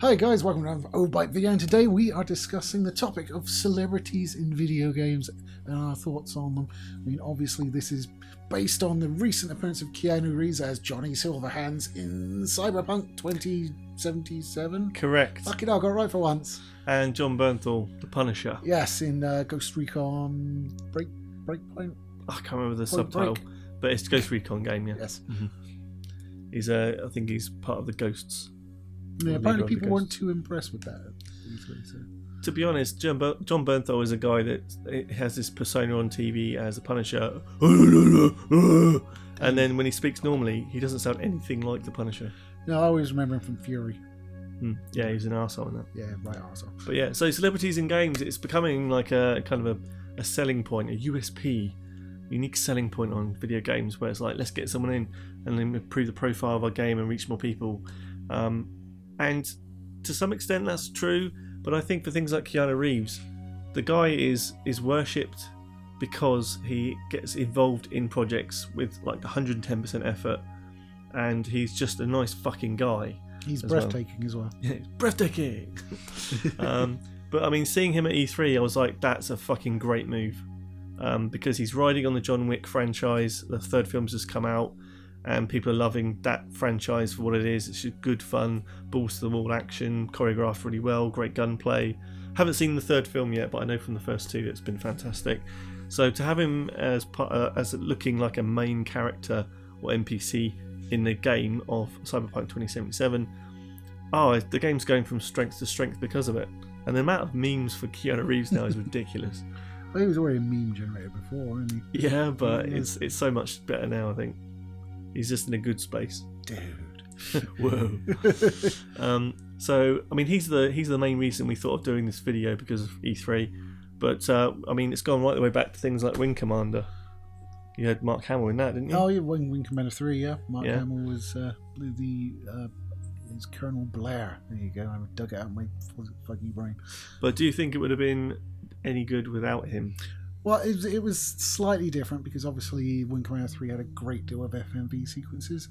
Hi guys, welcome to Old Bite Video, and today we are discussing the topic of celebrities in video games and our thoughts on them. I mean, obviously this is based on the recent appearance of Keanu Reeves as Johnny Silverhands in Cyberpunk 2077. Correct. Fuck it, I got it right for once. And John Bernthal, the Punisher. Yes, in Ghost Recon Breakpoint. I can't remember the Point subtitle, Break. but it's Ghost Recon game, yeah. Yes. He's I think he's part of the Ghosts. Yeah, Or apparently leader of the people weren't Ghosts. too impressed with that. So. To be honest, John Bernthal is a guy that has this persona on TV as a Punisher. And then when he speaks normally, he doesn't sound anything like the Punisher. No, I always remember him from Fury. Yeah, he's an arsehole in that. Yeah, right arsehole. But yeah, so celebrities in games, it's becoming like a kind of a selling point, a USP, unique selling point on video games, where it's like, let's get someone in and then improve the profile of our game and reach more people. And to some extent that's true, but I think for things like Keanu Reeves, the guy is worshipped because he gets involved in projects with like 110% effort, and he's just a nice fucking guy. He's breathtaking as well. Yeah, it's breathtaking. But I mean, seeing him at E3, I was like, that's a fucking great move, because he's riding on the John Wick franchise. The third film's just come out, and people are loving that franchise for what it is. It's just good fun, balls to the wall action, choreographed really well, great gunplay. Haven't seen the third film yet, but I know from the first two it's been fantastic. So to have him as looking like a main character or NPC in the game of Cyberpunk 2077, the game's going from strength to strength because of it. And the amount of memes for Keanu Reeves now is ridiculous. Well, he was already a meme generator before, wasn't he? Yeah, but it's so much better now, I think. He's just in a good space. Dude. Whoa. So I mean, he's the main reason we thought of doing this video, because of E3. But I mean, it's gone right the way back to things like Wing Commander. You had Mark Hamill in that, didn't you? Oh, yeah, Wing Commander 3, yeah. Mark Yeah. Hamill was is Colonel Blair. There you go. I dug it out of my fuzzy brain. But do you think it would have been any good without him? Well, it was slightly different because obviously Wing Commander 3 had a great deal of FMV sequences,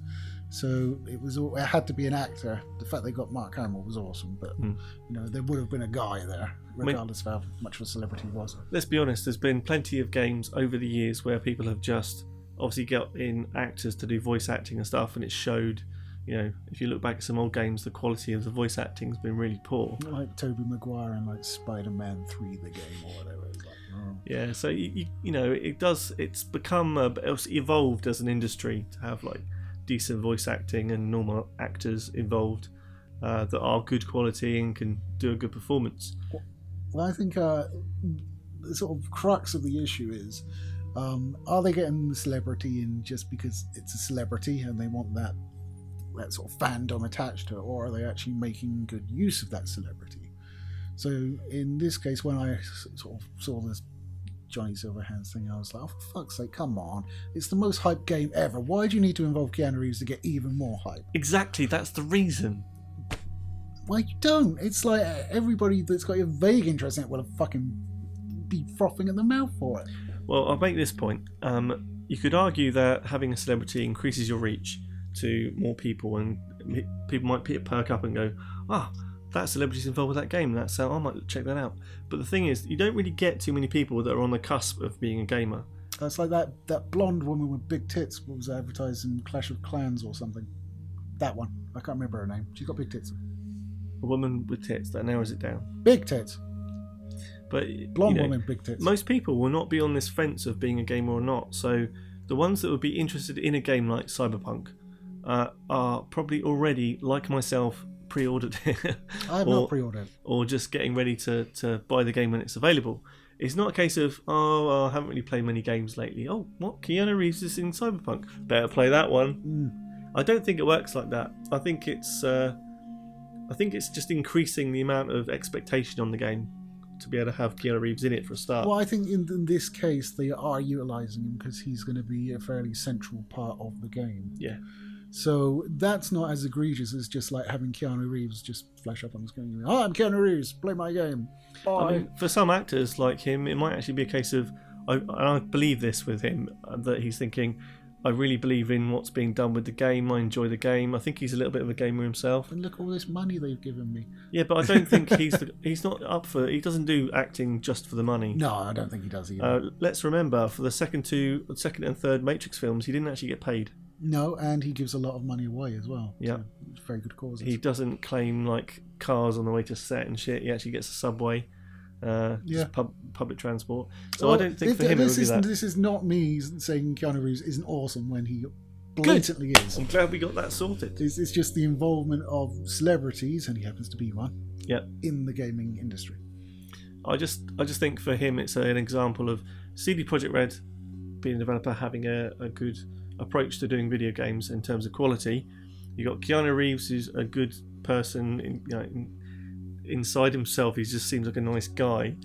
so it had to be an actor. The fact they got Mark Hamill was awesome, but you know, there would have been a guy there, regardless of how much of a celebrity he was. Let's be honest, there's been plenty of games over the years where people have just obviously got in actors to do voice acting and stuff, and it showed. You know, if you look back at some old games, the quality of the voice acting has been really poor. Like Tobey Maguire and like Spider-Man 3, the game or whatever. It's like, oh. Yeah, so you know, it's become it's evolved as an industry to have like decent voice acting and normal actors involved that are good quality and can do a good performance. Well, I think the sort of crux of the issue is, are they getting the celebrity in just because it's a celebrity and they want that sort of fandom attached to it, or are they actually making good use of that celebrity? So in this case, when I sort of saw this Johnny Silverhands thing, I was like, oh, for fuck's sake, come on, it's the most hyped game ever. Why do you need to involve Keanu Reeves to get even more hype? Exactly, that's the reason. Well, you don't. It's like everybody that's got a vague interest in it will fucking be frothing at the mouth for it. Well, I'll make this point. You could argue that having a celebrity increases your reach to more people, and people might perk up and go, that celebrity's involved with that game, I might check that out. But the thing is, you don't really get too many people that are on the cusp of being a gamer. It's like that blonde woman with big tits was advertised in Clash of Clans or something. That one, I can't remember her name. She's got big tits. A woman with tits, that narrows it down. Big tits. But Blonde woman, big tits. Most people will not be on this fence of being a gamer or not, so the ones that would be interested in a game like Cyberpunk are probably already, like myself, pre-ordered it. I have not pre-ordered. Or just getting ready to buy the game when it's available. It's not a case of, I haven't really played many games lately. Oh, what? Keanu Reeves is in Cyberpunk. Better play that one. I don't think it works like that. I think it's just increasing the amount of expectation on the game to be able to have Keanu Reeves in it for a start. Well, I think in this case they are utilising him because he's going to be a fairly central part of the game. Yeah. So that's not as egregious as just like having Keanu Reeves just flash up on the screen. Hi, I'm Keanu Reeves. Play my game. Bye. I mean, for some actors like him, it might actually be a case of, I believe this with him, that he's thinking, I really believe in what's being done with the game. I enjoy the game. I think he's a little bit of a gamer himself. And look at all this money they've given me. Yeah, but I don't think he's not up for. He doesn't do acting just for the money. No, I don't think he does either. Let's remember, for the second and third Matrix films, he didn't actually get paid. No, and he gives a lot of money away as well. Yeah, very good causes. He doesn't claim like cars on the way to set and shit. He actually gets a subway. Just public transport. So I don't think for him it would be that. This is not me saying Keanu Reeves isn't awesome when he blatantly is. I'm glad we got that sorted. It's just the involvement of celebrities, and he happens to be one. Yeah. In the gaming industry. I just think for him it's an example of CD Projekt Red being a developer having a good approach to doing video games in terms of quality. You got Keanu Reeves, who's a good person inside himself. He just seems like a nice guy,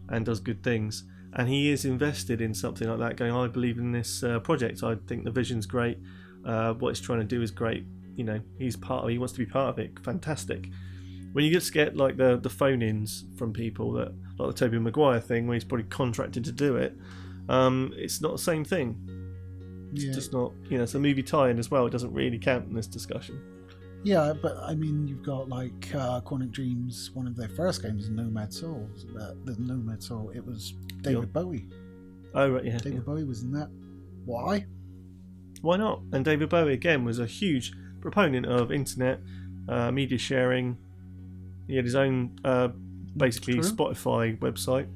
and does good things, and he is invested in something like that, going, I believe in this project. I think the vision's great, what it's trying to do is great. He wants to be part of it. Fantastic. When you just get like the phone-ins from people, that like the Tobey Maguire thing where he's probably contracted to do it, it's not the same thing. It's just not, it's a movie tie-in as well. It doesn't really count in this discussion. Yeah, but I mean, you've got like Quantic Dreams, one of their first games, Nomad Soul. The Nomad Soul, it was David Bowie. Oh, right, yeah. David Bowie was in that. Why? Why not? And David Bowie, again, was a huge proponent of internet, media sharing. He had his own, basically, Spotify website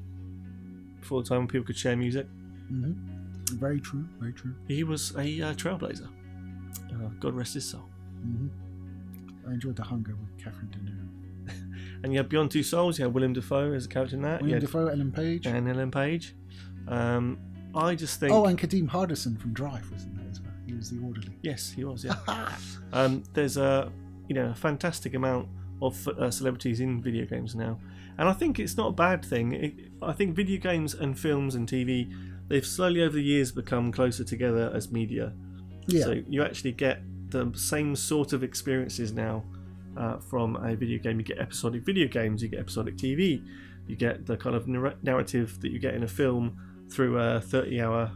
before the time when people could share music. Mm-hmm. Very true, very true. He was a trailblazer. God rest his soul. Mm-hmm. I enjoyed The Hunger with Catherine Deneuve. And you had Beyond Two Souls. You had Willem Dafoe as a character in that. Willem Dafoe, Ellen Page. And Ellen Page. I just think... Oh, and Kadeem Hardison from Drive was in that as well. He was the orderly. Yes, he was, yeah. There's a fantastic amount of celebrities in video games now. And I think it's not a bad thing. I think video games and films and TV, they've slowly over the years become closer together as media. Yeah. So you actually get the same sort of experiences now from a video game. You get episodic video games, you get episodic TV, you get the kind of narrative that you get in a film through a 30-hour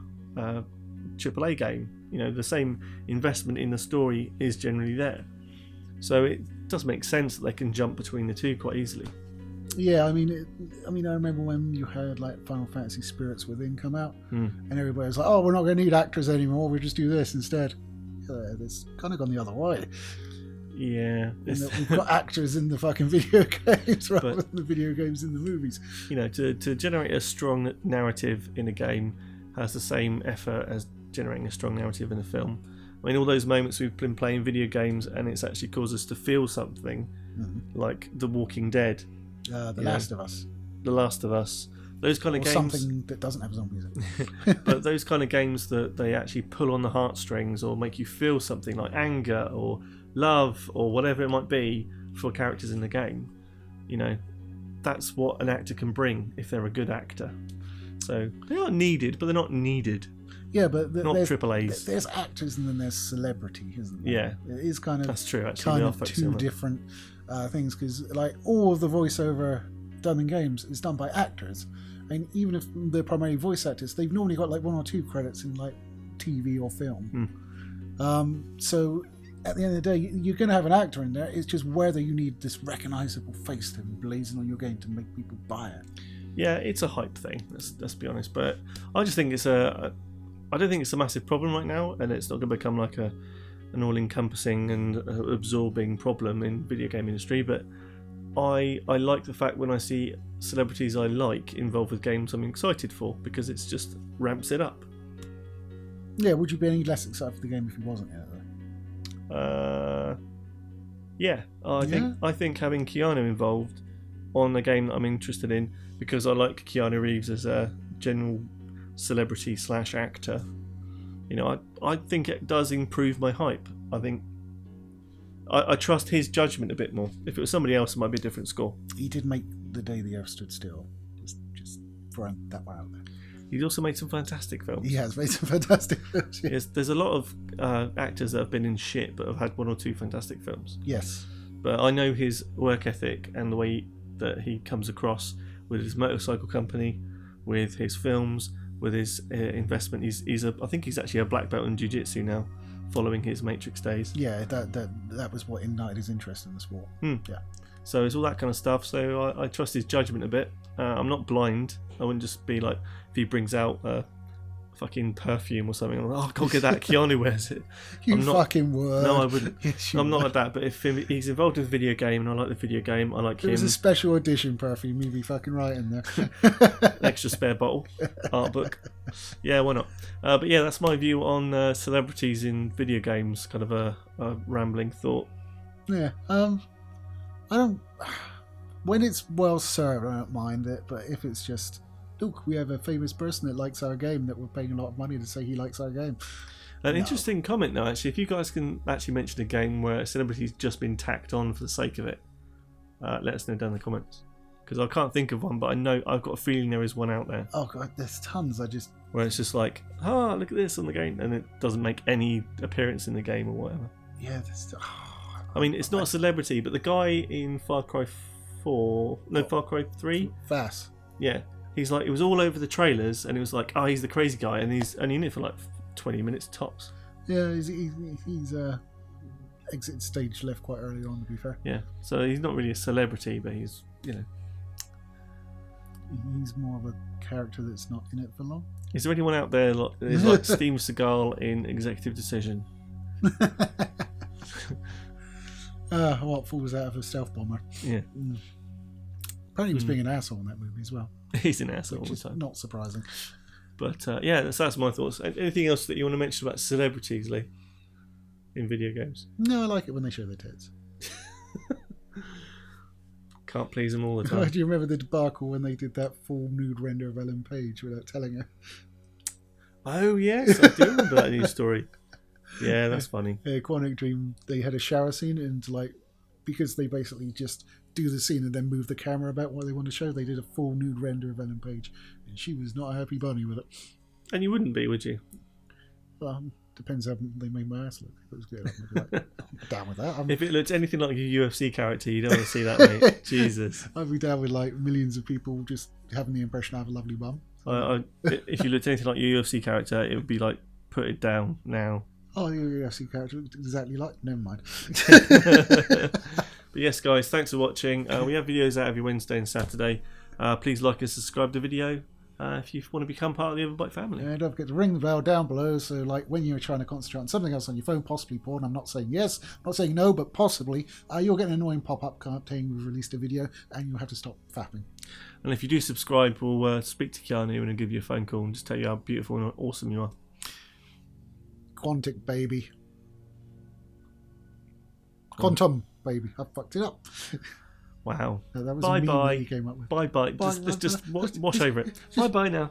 AAA game. The same investment in the story is generally there. So it does make sense that they can jump between the two quite easily. Yeah, I mean, I remember when you heard like Final Fantasy Spirits Within come out, and everybody was like, "Oh, we're not going to need actors anymore. We'll just do this instead." It's kind of gone the other way. Yeah, we've got actors in the fucking video games rather than the video games in the movies. To generate a strong narrative in a game has the same effort as generating a strong narrative in a film. I mean, all those moments we've been playing video games and it's actually caused us to feel something, like The Walking Dead. The Last of Us. The Last of Us. Those kind of games. Something that doesn't have zombies in it. But those kind of games that they actually pull on the heartstrings or make you feel something like anger or love or whatever it might be for characters in the game. That's what an actor can bring if they're a good actor. So they are needed, but they're not needed. Yeah, but not triple A's. There's actors and then there's celebrity, isn't there? Yeah, it is kind of that's true. Actually, kind of two different things, because like all of the voiceover done in games is done by actors, and even if they're primarily voice actors, they've normally got like 1 or 2 credits in like TV or film. So at the end of the day, you're going to have an actor in there. It's just whether you need this recognizable face to blazon on your game to make people buy it. Yeah, it's a hype thing. Let's be honest, but I just think I don't think it's a massive problem right now, and it's not going to become like an all-encompassing and absorbing problem in video game industry. But I like the fact when I see celebrities I like involved with games I'm excited for, because it's just ramps it up. Yeah, would you be any less excited for the game if he wasn't in it though? Yeah, I think having Keanu involved on a game that I'm interested in, because I like Keanu Reeves as a general celebrity / actor, I think it does improve my hype. I think I trust his judgment a bit more. If it was somebody else, it might be a different score. He did make The Day the Earth Stood Still. Just throwing that one out there. He's also made some fantastic films. He has made some fantastic films. Yeah. Yes, there's a lot of actors that have been in shit but have had 1 or 2 fantastic films. Yes. But I know his work ethic and the way that he comes across with his motorcycle company, with his films, with his investment. I think he's actually a black belt in jiu-jitsu now, following his Matrix days. Yeah, that was what ignited his interest in the sport. Yeah. So it's all that kind of stuff. So I trust his judgment a bit. I'm not blind. I wouldn't just be like, if he brings out fucking perfume or something, I'm like, oh, go get that. Keanu wears it. You fucking word. No, I wouldn't. Yes, I'm not like that. But if he's involved in a video game and I like the video game, I like him. It was a special edition perfume. You'd be fucking right in there. Extra spare bottle, art book. Yeah, why not? But yeah, that's my view on celebrities in video games. Kind of a rambling thought. Yeah. I don't. When it's well served, I don't mind it. But if it's just, look, we have a famous person that likes our game that we're paying a lot of money to say he likes our game. An interesting comment now, actually. If you guys can actually mention a game where a celebrity's just been tacked on for the sake of it, let us know down in the comments. Because I can't think of one, but I know I've got a feeling there is one out there. Oh god, there's tons. Where it's just like, look at this on the game, and it doesn't make any appearance in the game or whatever. Yeah, I mean, it's not a celebrity, but the guy in Far Cry 3? Vass. Yeah. He's like, it was all over the trailers, and it was like, he's the crazy guy, and he's only in it for like 20 minutes tops. Yeah, he's exited stage left quite early on, to be fair. Yeah, so he's not really a celebrity, but he's, He's more of a character that's not in it for long. Is there anyone out there that is like Steven Seagal in Executive Decision? What falls out of a stealth bomber? Yeah. Apparently he was being an asshole in that movie as well. He's an asshole all Which the is time. not surprising. But yeah, that's my thoughts. Anything else that you want to mention about celebrities, Lee, in video games? No, I like it when they show their tits. Can't please them all the time. Do you remember the debacle when they did that full nude render of Ellen Page without telling her? Oh yes, I do remember that news story. Yeah, that's funny. Quantic Dream, they had a shower scene, and because they basically just do the scene and then move the camera about what they want to show, they did a full nude render of Ellen Page, and she was not a happy bunny with it. And you wouldn't be, would you? Well, depends how they made my ass look. If it was good, I'd be like, I'm down with that. If it looked anything like a UFC character, you don't want to see that, mate. Jesus. I'd be down with like millions of people just having the impression I have a lovely bum. If you looked anything like your UFC character, it would be like, put it down now. Oh, your UFC character looked exactly like. Never mind. But yes, guys, thanks for watching. We have videos out every Wednesday and Saturday. Please like and subscribe to the video if you want to become part of the Overbite family. And don't forget to ring the bell down below, so like when you're trying to concentrate on something else on your phone, possibly porn, I'm not saying yes, I'm not saying no, but possibly, you'll get an annoying pop-up saying we've released a video, and you'll have to stop fapping. And if you do subscribe, we'll speak to Keanu and he'll give you a phone call and just tell you how beautiful and awesome you are. Quantic baby. Quantum baby. I fucked it up. Wow. That was bye a meme bye. that you came up with. Bye bye. Just wash over it. Bye bye now.